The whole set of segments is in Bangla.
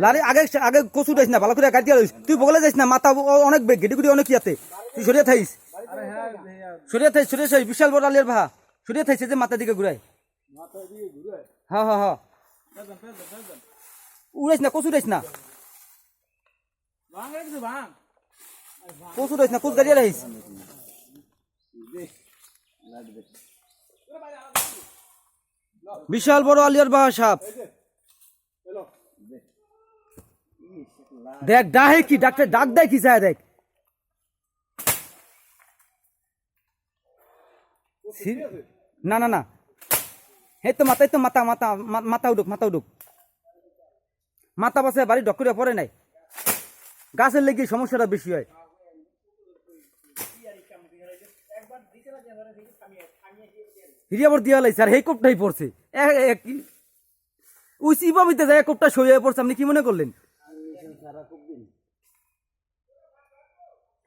লারি আগে আগে কচু দিস না ভালো করে কাটিয়া লইস তুই বগলে যাইস না মাথা অনেক বেগ গেটি গুটি অনেক ইয়াতে তুই সরিয়ে থাইস সরিয়ে থাইস বিশাল বড় আলিয়ার ভা সরিয়ে থাইছে যে মাথা দিকে ঘুরাই হ্যাঁ হ্যাঁ হ্যাঁ উড়াইস না কচু দিস না কচু দিস না কচু গাড়িয়ে রাখিস বিশাল বড় আলিয়ার বাহা সাপ দেখ ডাহে কি ডাক্তার ডাক দেয় কি চায় দেখ না না না এই তো মাথা মাথা উঠুক মাথা পাশে বাড়ি ডক্টরে পড়ে নাই গাছের লেগে সমস্যাটা বেশি হয় হিরিয়াবর দিয়া লাইছে আর এই কোপটাই পড়ছে ওই চিপাবিতে যায় কোপটা সরিয়ে পড়ছে আপনি কি মনে করলেন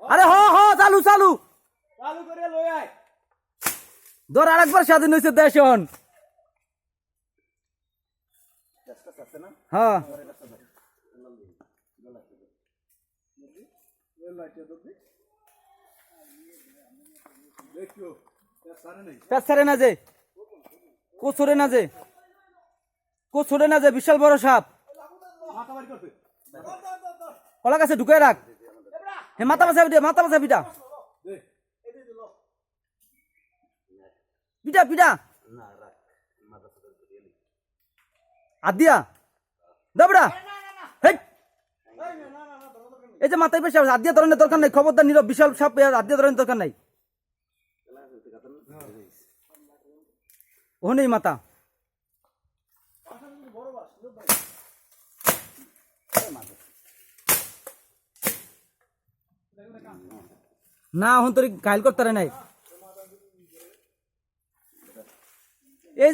আরে হ চালু চালু করে লই আয় ধর আরেকবার স্বাধীন হয়েছে দেশ হন হ্যাঁ ছাড়ে না যে কোচরে না যে বিশাল বড় সাপ কলা গাছে ঢুকে রাখ হে মাথা বাসা পিটা আদিয়া দাবড়া এই যে মাথায় পেশা আদিয়া ধরনের দরকার নাই খবরদার নীরব বিশাল সাপ আদিয়া ধরনের দরকার নাই ও নেই মাথা না হন তোর ঘাইল করতে নাই